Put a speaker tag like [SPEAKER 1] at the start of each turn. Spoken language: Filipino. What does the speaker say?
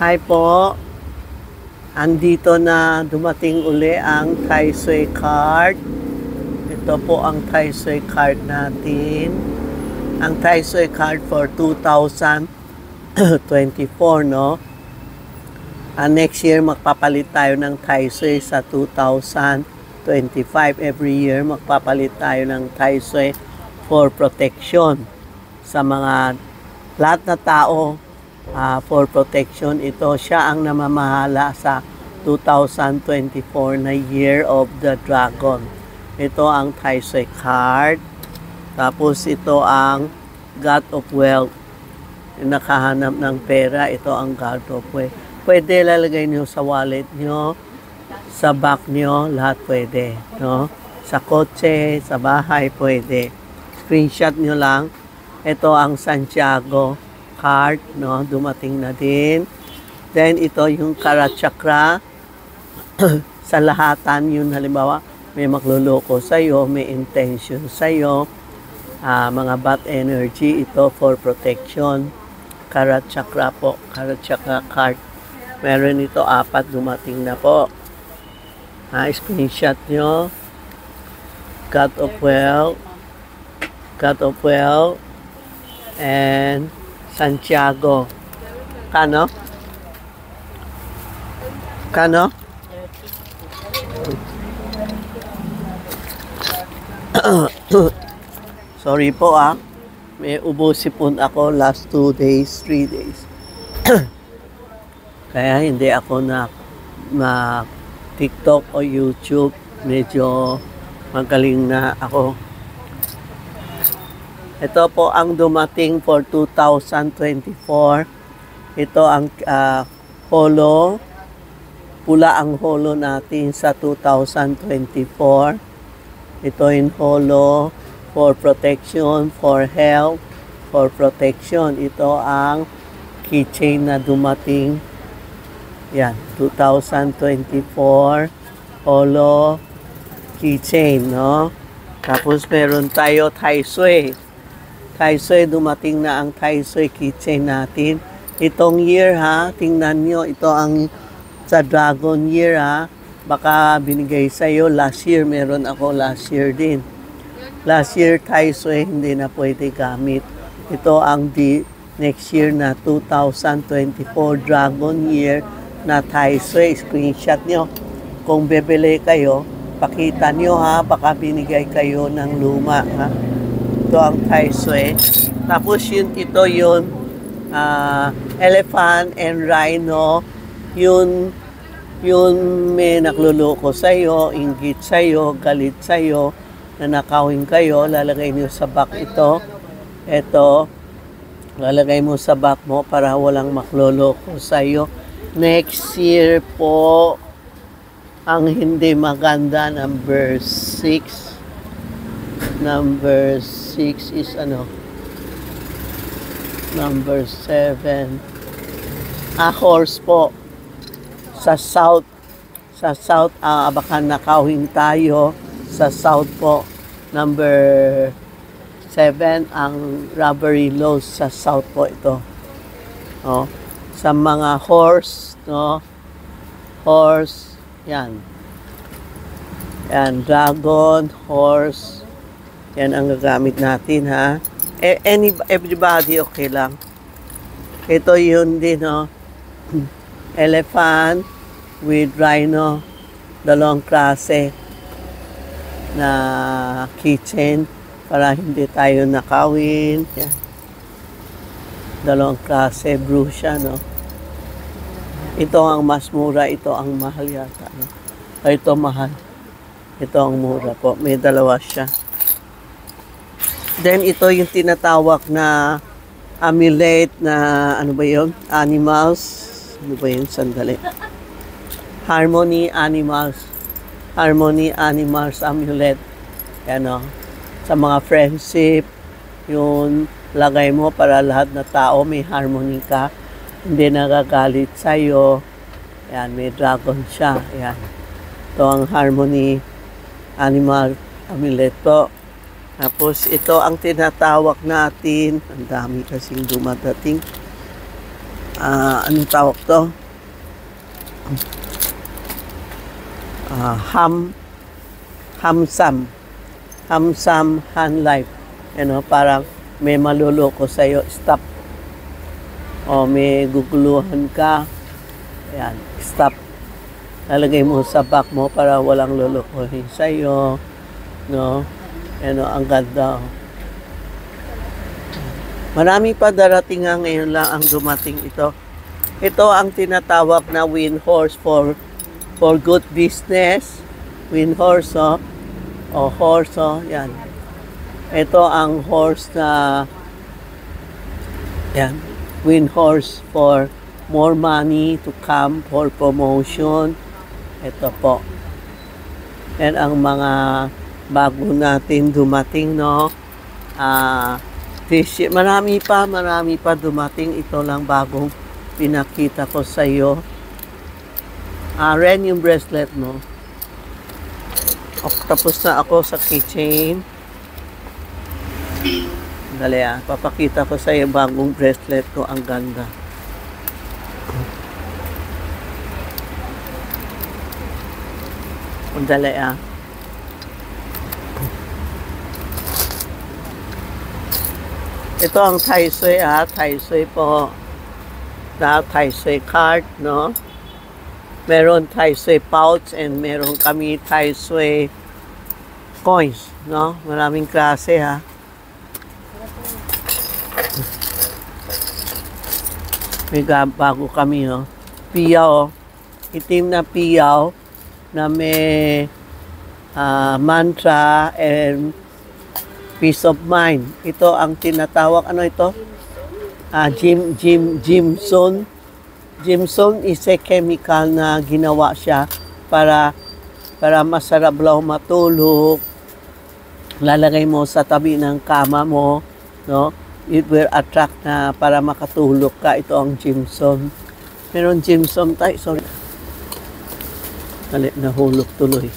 [SPEAKER 1] Hi po. Andito na dumating uli ang Tai Sui card. Ito po ang Tai Sui card natin. Ang Tai Sui card for 2024, no? Next year, magpapalit tayo ng Tai Sui sa 2025. Every year, magpapalit tayo ng Tai Sui for protection sa mga lahat na tao. For protection, ito siya ang namamahala sa 2024 na Year of the Dragon. Ito ang Tai Sui card. Tapos ito ang God of Wealth. Nakahanap ng pera, ito ang God of Wealth. Pwede lalagay nyo sa wallet nyo, sa bag nyo, lahat pwede. No? Sa kotse, sa bahay, pwede. Screenshot nyo lang. Ito ang Santiago card, no? Dumating na din. Then, ito yung Karat Chakra. Sa lahatan, yun halimbawa, may magluloko sa'yo, may intention sa'yo. Mga bad energy, ito for protection. Karat Chakra po. Karat Chakra card. Meron ito, 4 dumating na po. Screenshot nyo. God of Wealth. God of Wealth. And Santiago. Kano? Kano? Sorry po may ubosipon ako last 2 days, 3 days. Kaya hindi ako na TikTok o YouTube. Medyo magaling na ako. Ito po ang dumating for 2024. Ito ang holo. Pula ang holo natin sa 2024. Ito yung holo for protection, for health, for protection. Ito ang keychain na dumating. Yan, 2024 holo keychain, no? Tapos meron tayo Tai Sui. Tai Sui, dumating na ang Tai Sui keychain natin. Itong year tingnan nyo, ito ang sa Dragon Year Baka binigay sa'yo, last year, meron ako last year din. Last year, Tai Sui, hindi na pwede gamit. Ito ang next year na 2024 Dragon Year na Tai Sui. Screenshot nyo. Kung bebili kayo, pakita nyo baka binigay kayo ng luma Ito ang Tai Sui. Tapos ito yun, elephant and rhino. Yun may nagluloko sa'yo, inggit sa'yo, galit sa'yo, nanakawin kayo, lalagay nyo sa bag ito. Ito, lalagay mo sa bag mo para walang magluloko sa'yo. Next year po, ang hindi maganda, number 6. Number 6 is Number 7. Horse po. Sa south, baka nakawin tayo. Sa south po, number 7, ang robbery laws sa south po ito. Sa mga horse, no? Horse, yan. Yan, dragon, horse. Yan ang gagamit natin, everybody, okay lang. Ito yun din, elephant with rhino, dalawang klase na keychain para hindi tayo nakawin. Yan. Dalawang klase, brusha, no? Ito ang mas mura, ito ang mahal yata, no? Ito mahal. Ito ang mura po. May dalawa siya. Then ito yung tinatawag na amulet na ano ba yun? Animals. Ano ba yun? Sandali. Harmony Animals. Harmony Animals amulet. Yan sa mga friendship, yung lagay mo para lahat na tao may harmony ka. Hindi nagagalit sa'yo. Yan, may dragon siya. Yan. Ito ang Harmony Animal amulet po. Tapos ito ang tinatawag natin. Ang dami kasing dumadating. anong tawag to? Hamsam hand life. Parang may maluloko sa'yo, stop. O may guguluhan ka, ayan, stop. Lalagay mo sa back mo para walang lulukuhin sa'yo, no? Ang ganda. Marami pa darating nga, ngayon lang ang dumating ito. Ito ang tinatawag na wind horse for good business. Wind horse, o horse, yan. Ito ang horse na, yan, wind horse for more money to come, for promotion. Ito po. Yan ang mga bago natin dumating, no? Marami pa dumating. Ito lang bagong pinakita ko sa iyo. Ren, yung bracelet mo. Tapos na ako sa keychain. Dali papakita ko sa iyo bagong bracelet ko. Ang ganda. Dali Ito ang Taisui Taisui po. Taisui card, no? Meron Taisui pouch and meron kami Taisui coins, no? Maraming klase May bago kami, no? Piyaw, itim na piyaw na may mantra and peace of mind. Ito ang tinatawag, ano ito? Jimson. Jimson is a chemical na ginawa siya para masarap lang matulog. Lalagay mo sa tabi ng kama mo, no? It will attract na para makatulog ka. Ito ang Jimson. Meron Jimson tayo, sorry. Nahulog tuloy.